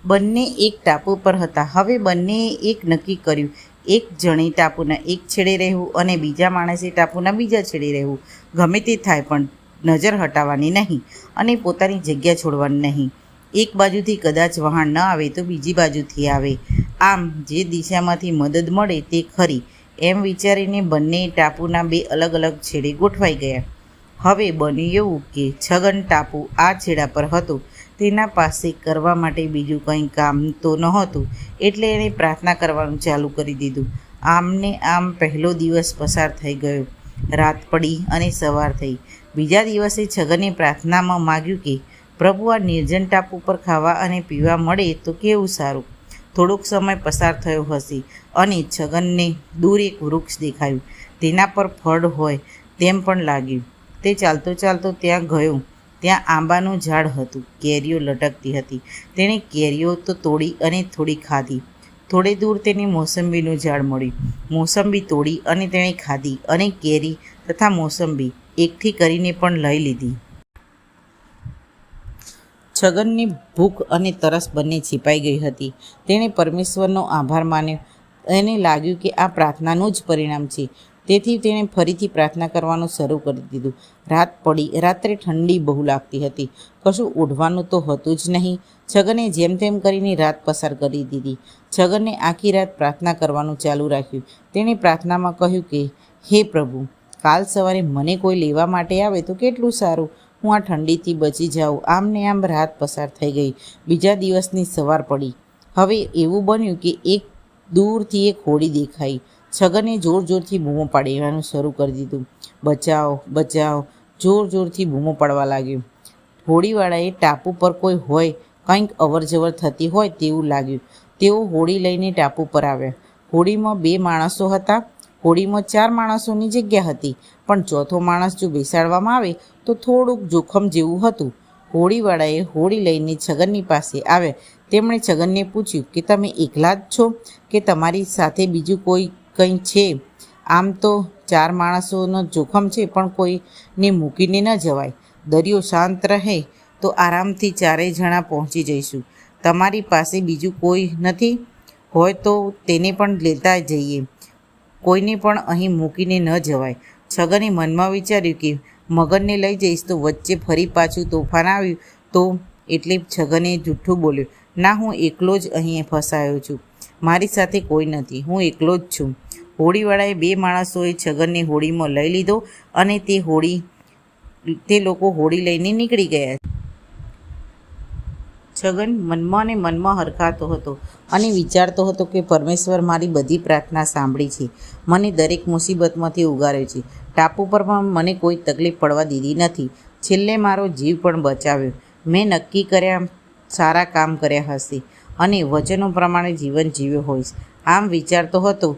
બંને એક ટાપુ પર હતા. હવે બંનેએ એક નક્કી કર્યું, એક જણે ટાપુના એક છેડે રહેવું અને બીજા માણસે ટાપુના બીજા છેડે રહેવું. ગમે તે થાય પણ નજર હટાવવાની નહીં અને પોતાની જગ્યા છોડવાની નહીં. એક બાજુથી કદાચ વહાણ ન આવે તો બીજી બાજુથી આવે, આમ જે દિશામાંથી મદદ મળે તે ખરી, એમ વિચારીને બંને ટાપુના બે અલગ અલગ છેડે ગોઠવાઈ ગયા. હવે બન્યું એવું કે છગન ટાપુ આ છેડા પર હતો. તેના પાસે કરવા માટે બીજું કંઈ કામ તો નહોતું, એટલે એણે પ્રાર્થના કરવાનું ચાલુ કરી દીધું. આમને આમ પહેલો દિવસ પસાર થઈ ગયો. રાત પડી અને સવાર થઈ. બીજા દિવસે છગને પ્રાર્થનામાં માગ્યું કે પ્રભુ, આ નિર્જન ટાપુ પર ખાવા અને પીવા મળે તો કેવું સારું. થોડોક સમય પસાર થયો હશે અને છગનને દૂર એક વૃક્ષ દેખાયું. તેના પર ફળ હોય તેમ પણ લાગ્યું. તે ચાલતો ચાલતો ત્યાં ગયો. ત્યાં આંબાનું ઝાડ હતું. કેરીઓ લટકતી હતી. તેણે કેરીઓ તો તોડી અને થોડી ખાધી. થોડે દૂર તેને મોસંબીનું ઝાડ મળ્યું. મોસંબી તોડી અને તેણે ખાધી અને કેરી તથા મોસંબી એકઠી કરીને પણ લઈ લીધી. છગનની ભૂખ અને તરસ બંને છીપાઈ ગઈ હતી. તેણે પરમેશ્વરનો આભાર માન્યો. એને લાગ્યું કે આ પ્રાર્થનાનું જ પરિણામ છે. તેથી તેણે ફરીથી પ્રાર્થના કરવાનું શરૂ કરી દીધું. રાત પડી. રાત્રે ઠંડી બહુ લાગતી હતી. કશું ઓઢવાનું તો હતું જ નહીં. છગને જેમ તેમ કરીને રાત પસાર કરી દીધી. છગને આખી રાત પ્રાર્થના કરવાનું ચાલુ રાખ્યું. તેણે પ્રાર્થનામાં કહ્યું કે હે પ્રભુ, કાલ સવારે મને કોઈ લેવા માટે આવે તો કેટલું સારું. હું આ ઠંડીથી બચી જાઉં. આમ ને આમ રાત પસાર થઈ ગઈ. બીજા દિવસની સવાર પડી. હવે એવું બન્યું કે દૂરથી એક હોડી દેખાઈ. છગને જોર જોરથી બૂમો પાડવાનું શરૂ કરી દીધું. બચાવ, બચાવ, જોર જોરથી બૂમો પાડવા લાગ્યું. હોડીવાળાએ ટાપુ પર કોઈ હોય, કંઈક અવરજવર થતી હોય તેવું લાગ્યું. તેઓ હોડી લઈને ટાપુ પર આવ્યા. હોડીમાં 2 માણસો હતા. હોડીમાં 4 માણસોની જગ્યા હતી, પણ ચોથો માણસ જો બેસાડવામાં આવે તો થોડુંક જોખમ જેવું હતું. હોડીવાળાએ હોડી લઈને છગનની પાસે આવ્યા. તેમણે છગનને પૂછ્યું કે તમે એકલા જ છો કે તમારી સાથે બીજું કંઈ છે? આમ તો 4 માણસોનો જોખમ છે, પણ કોઈને મૂકીને ન જવાય. દરિયો શાંત રહે તો આરામથી 4 જણા પહોંચી જઈશું. તમારી પાસે બીજું કોઈ નથી? હોય તો તેને પણ લેતા જઈએ. કોઈને પણ અહીં મૂકીને ન જવાય. છગને મનમાં વિચાર્યું કે મગરને લઈ જઈશ તો વચ્ચે ફરી પાછું તોફાન આવ્યું તો, એટલે છગને જૂઠું બોલ્યો, ના, હું એકલો જ અહીં ફસાયો છું. મારી સાથે કોઈ નથી. હું એકલો જ છું. હોડીવાળાએ 2 માણસોએ છગનને હોડીમાં લઈ લીધો અને તે લોકો હોડી લઈને નીકળી ગયા. છગન મનમાં ને મનમાં હરખાતો હતો અને વિચારતો હતો કે પરમેશ્વર મારી બધી પ્રાર્થના સાંભળી છે. મને દરેક મુસીબતમાંથી ઉગાર્યો છે. ટાપુ પર પણ મને કોઈ તકલીફ પડવા દીધી નથી. છેલ્લે મારો જીવ પણ બચાવ્યો. મેં નક્કી કર્યા સારા કામ કર્યા હશે અને વચનો પ્રમાણે જીવન જીવ્યો હોઈશ. આમ વિચારતો હતો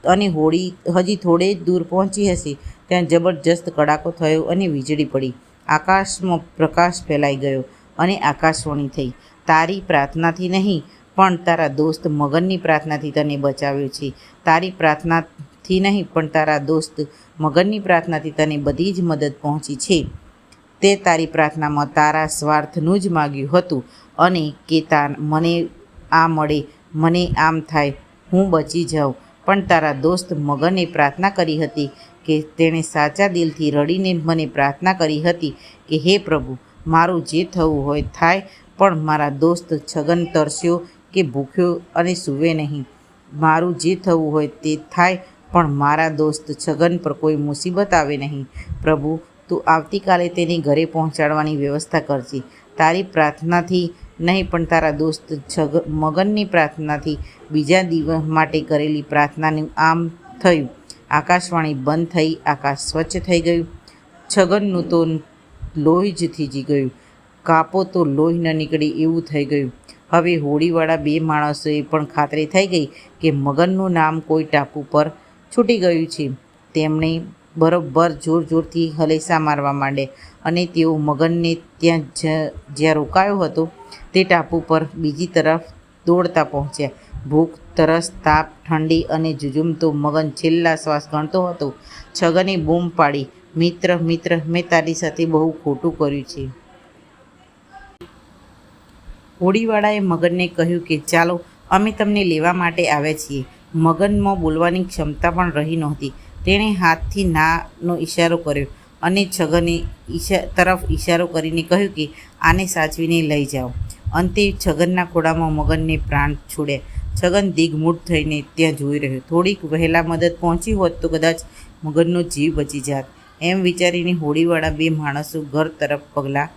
અને હોડી હજી થોડે જ દૂર પહોંચી હશે ત્યાં જબરજસ્ત કડાકો થયો અને વીજળી પડી. આકાશમાં પ્રકાશ ફેલાઈ ગયો અને આકાશવાણી થઈ, તારી પ્રાર્થનાથી નહીં પણ તારા દોસ્ત મગનની પ્રાર્થનાથી તને બચાવ્યો છે. તારી પ્રાર્થનાથી નહીં પણ તારા દોસ્ત મગનની પ્રાર્થનાથી તને બધી જ મદદ પહોંચી છે. તે તારી પ્રાર્થનામાં તારા સ્વાર્થનું જ માગ્યું હતું અને કે મને આ મળે, મને આમ થાય, હું બચી જાઉં. પણ તારા દોસ્ત મગને પ્રાર્થના કરી હતી કે તેણે સાચા દિલથી રડીને મને પ્રાર્થના કરી હતી કે હે પ્રભુ, મારું જે થવું હોય થાય, પણ મારા દોસ્ત છગન તરસ્યો કે ભૂખ્યો અને સૂવે નહીં. મારું જે થવું હોય તે થાય, પણ મારા દોસ્ત છગન પર કોઈ મુસીબત આવે નહીં. પ્રભુ, તું આવતીકાલે તેને ઘરે પહોંચાડવાની વ્યવસ્થા કરજે. તારી પ્રાર્થનાથી નહીં પણ તારા દોસ્ત મગનની પ્રાર્થનાથી બીજા દિવસ માટે કરેલી પ્રાર્થનાનું આમ થયું. આકાશવાણી બંધ થઈ. આકાશ સ્વચ્છ થઈ ગયું. છગનનું તો લોહી જ થીજી ગયું. કાપો તો લોહી ન નીકળે એવું થઈ ગયું. હવે હોડીવાળા 2 માણસોએ પણ ખાતરી થઈ ગઈ કે મગનનું નામ કોઈ ટાપુ પર છૂટી ગયું છે. તેમણે બરોબર જોર જોરથી હલેસા મારવા માંડ્યા અને તેઓ મગનને જ્યાં રોકાયો હતો તે ટાપુ પર બીજી તરફ દોડતા પહોંચ્યા. ભૂખ, તરસ, તાપ, ઠંડી અને ઝૂઝૂમતો મગન છેલ્લા શ્વાસ ગણતો હતો. છગને બૂમ પાડી, મિત્ર, મિત્ર, મેં તારી સાથે બહુ ખોટું કર્યું છે. હોડીવાળાએ મગનને કહ્યું કે ચાલો, અમે તમને લેવા માટે આવ્યા છીએ. મગનમાં બોલવાની ક્ષમતા પણ રહી નહોતી. તેણે હાથથી નાનો ઇશારો કર્યો અને છગને તરફ ઇશારો કરીને કહ્યું કે આને સાચવીને લઈ જાઓ. અંતે છગનના ખોળામાં મગનને પ્રાણ છોડ્યા. છગન દિગ્મૂઢ થઈને ત્યાં જોઈ રહ્યો. થોડીક વહેલા મદદ પહોંચી હોત તો કદાચ મગનનો જીવ બચી જાત. એમ વિચારીને હોડીવાળા બે માણસો ઘર તરફ પગલાં